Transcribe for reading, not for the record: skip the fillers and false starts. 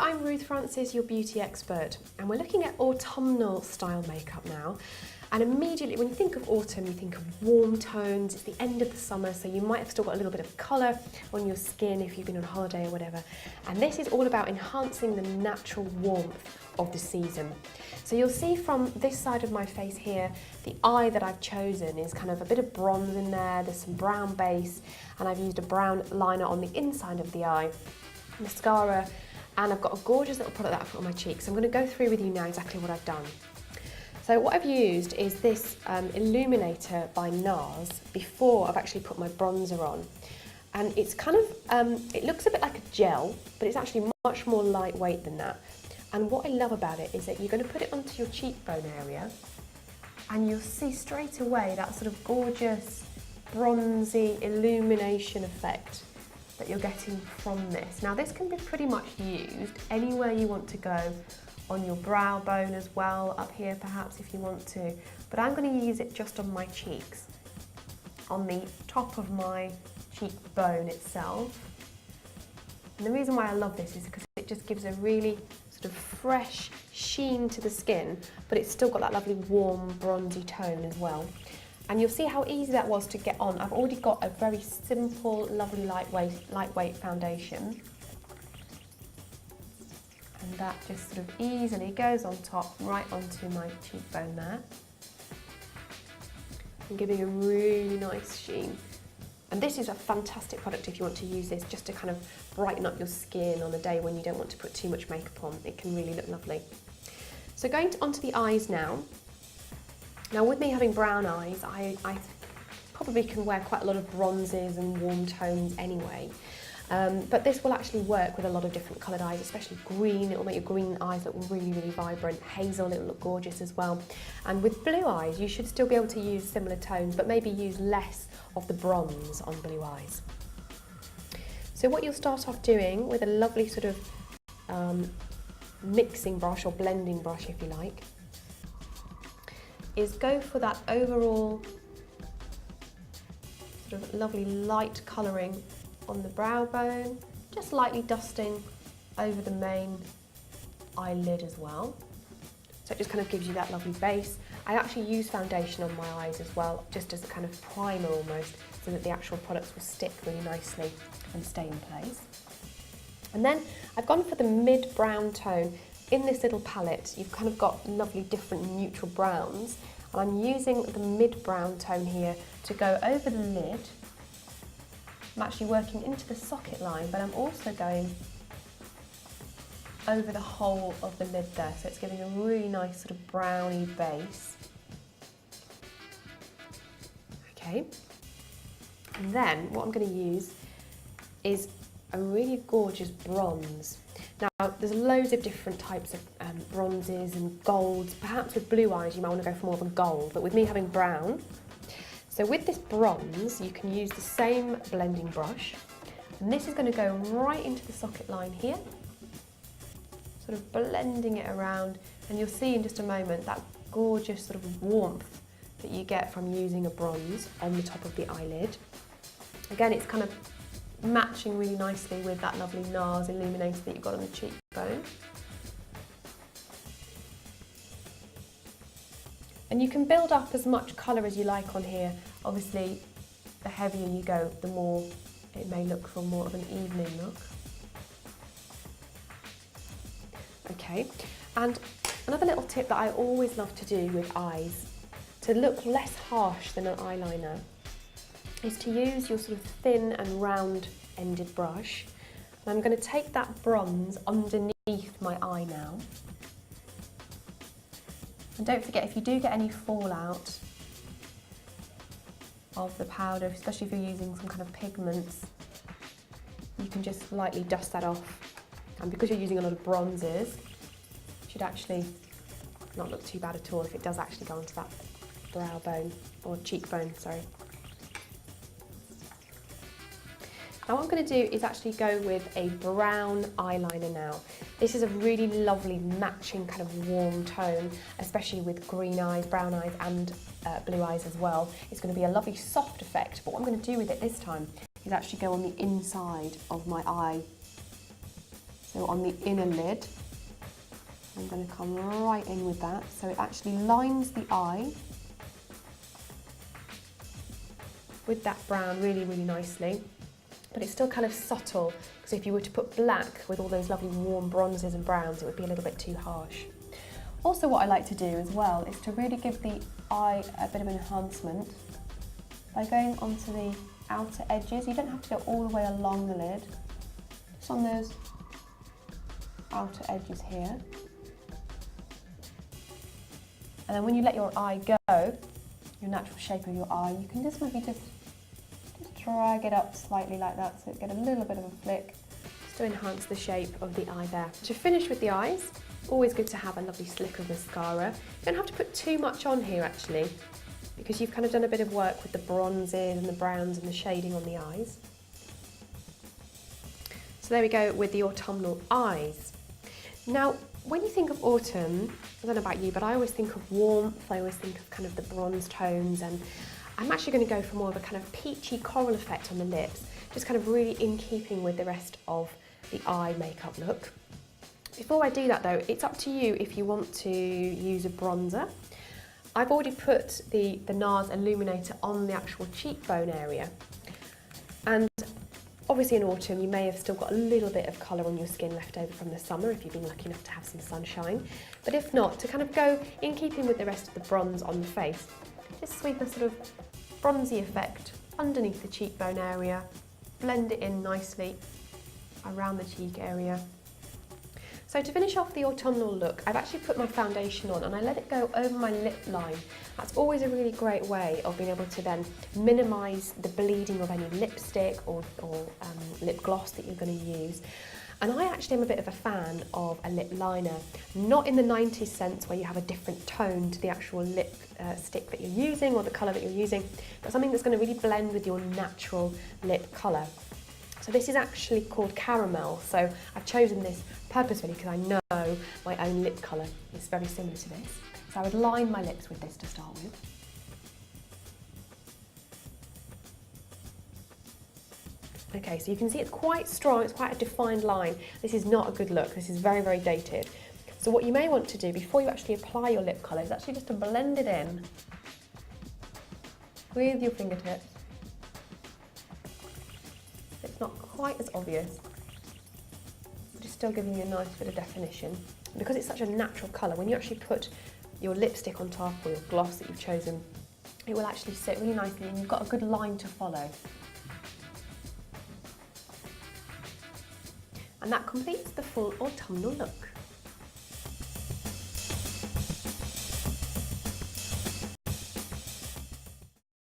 I'm Ruth Francis, your beauty expert, and we're looking at autumnal style makeup now. And immediately when you think of autumn, you think of warm tones. It's the end of the summer, so you might have still got a little bit of colour on your skin if you've been on holiday or whatever. And this is all about enhancing the natural warmth of the season. So you'll see from this side of my face here, the eye that I've chosen is kind of a bit of bronze in there, there's some brown base, and I've used a brown liner on the inside of the eye, mascara, and I've got a gorgeous little product that I've put on my cheeks. So I'm going to go through with you now exactly what I've done. So what I've used is this Illuminator by NARS before I've actually put my bronzer on. And it's kind of, it looks a bit like a gel, but it's actually much more lightweight than that. And what I love about it is that you're going to put it onto your cheekbone area and you'll see straight away that sort of gorgeous bronzy illumination effect that you're getting from this. Now this can be pretty much used anywhere you want to go, on your brow bone as well, up here perhaps if you want to, but I'm going to use it just on my cheeks, on the top of my cheekbone itself. And the reason why I love this is because it just gives a really sort of fresh sheen to the skin, but it's still got that lovely warm bronzy tone as well. And you'll see how easy that was to get on. I've already got a very simple, lovely lightweight foundation. And that just sort of easily goes on top, right onto my cheekbone there. And giving a really nice sheen. And this is a fantastic product if you want to use this just to kind of brighten up your skin on a day when you don't want to put too much makeup on. It can really look lovely. So going onto the eyes now. Now with me having brown eyes, I probably can wear quite a lot of bronzes and warm tones anyway. But this will actually work with a lot of different coloured eyes, especially green. It will make your green eyes look really, really vibrant. Hazel, it will look gorgeous as well. And with blue eyes, you should still be able to use similar tones, but maybe use less of the bronze on blue eyes. So what you'll start off doing with a lovely sort of mixing brush or blending brush, if you like, is go for that overall sort of lovely light colouring on the brow bone, just lightly dusting over the main eyelid as well. So it just kind of gives you that lovely base. I actually use foundation on my eyes as well, just as a kind of primer almost, so that the actual products will stick really nicely and stay in place. And then I've gone for the mid-brown tone. In this little palette, you've kind of got lovely different neutral browns, and I'm using the mid-brown tone here to go over the lid. I'm actually working into the socket line, but I'm also going over the whole of the lid there, so it's giving a really nice sort of browny base. Okay, and then what I'm going to use is a really gorgeous bronze. Now there's loads of different types of bronzes and golds. Perhaps with blue eyes you might want to go for more of a gold, but with me having brown, so with this bronze, you can use the same blending brush, and this is going to go right into the socket line here, sort of blending it around, and you'll see in just a moment that gorgeous sort of warmth that you get from using a bronze on the top of the eyelid. Again, it's kind of matching really nicely with that lovely NARS Illuminator that you've got on the cheekbone. And you can build up as much colour as you like on here. Obviously, the heavier you go, the more it may look for more of an evening look. Okay, and another little tip that I always love to do with eyes, to look less harsh than an eyeliner, is to use your sort of thin and round-ended brush. And I'm going to take that bronze underneath my eye now. And don't forget, if you do get any fallout of the powder, especially if you're using some kind of pigments, you can just lightly dust that off. And because you're using a lot of bronzes, it should actually not look too bad at all if it does actually go onto that brow bone, or cheekbone, sorry. Now what I'm going to do is actually go with a brown eyeliner now. This is a really lovely matching kind of warm tone, especially with green eyes, brown eyes and blue eyes as well. It's going to be a lovely soft effect, but what I'm going to do with it this time is actually go on the inside of my eye So on the inner lid, I'm going to come right in with that. So it actually lines the eye with that brown really, really nicely. But it's still kind of subtle, because if you were to put black with all those lovely warm bronzes and browns, it would be a little bit too harsh. Also, what I like to do as well is to really give the eye a bit of an enhancement by going onto the outer edges. You don't have to go all the way along the lid, just on those outer edges here. And then when you let your eye go, your natural shape of your eye, you can just maybe just drag it up slightly like that, so it get a little bit of a flick, just to enhance the shape of the eye there. To finish with the eyes, always good to have a lovely slick of mascara. You don't have to put too much on here actually, because you've kind of done a bit of work with the bronzes and the browns and the shading on the eyes. So there we go with the autumnal eyes. Now, when you think of autumn, I don't know about you, but I always think of warmth, I always think of kind of the bronze tones, and I'm actually going to go for more of a kind of peachy coral effect on the lips, just kind of really in keeping with the rest of the eye makeup look. Before I do that though, it's up to you if you want to use a bronzer. I've already put the NARS Illuminator on the actual cheekbone area, and obviously in autumn you may have still got a little bit of colour on your skin left over from the summer if you've been lucky enough to have some sunshine, but if not, to kind of go in keeping with the rest of the bronze on the face, just sweep a sort of bronzy effect underneath the cheekbone area, blend it in nicely around the cheek area. So to finish off the autumnal look, I've actually put my foundation on and I let it go over my lip line. That's always a really great way of being able to then minimise the bleeding of any lipstick or lip gloss that you're going to use. And I actually am a bit of a fan of a lip liner, not in the 90s sense where you have a different tone to the actual lip stick that you're using or the colour that you're using, but something that's going to really blend with your natural lip colour. So this is actually called Caramel, so I've chosen this purposefully because I know my own lip colour is very similar to this. So I would line my lips with this to start with. Okay, so you can see it's quite strong, it's quite a defined line. This is not a good look, this is very, very dated. So what you may want to do before you actually apply your lip colour is actually just to blend it in with your fingertips. It's not quite as obvious, but it's still giving you a nice bit of definition. Because it's such a natural colour, when you actually put your lipstick on top or your gloss that you've chosen, it will actually sit really nicely and you've got a good line to follow. And that completes the full autumnal look.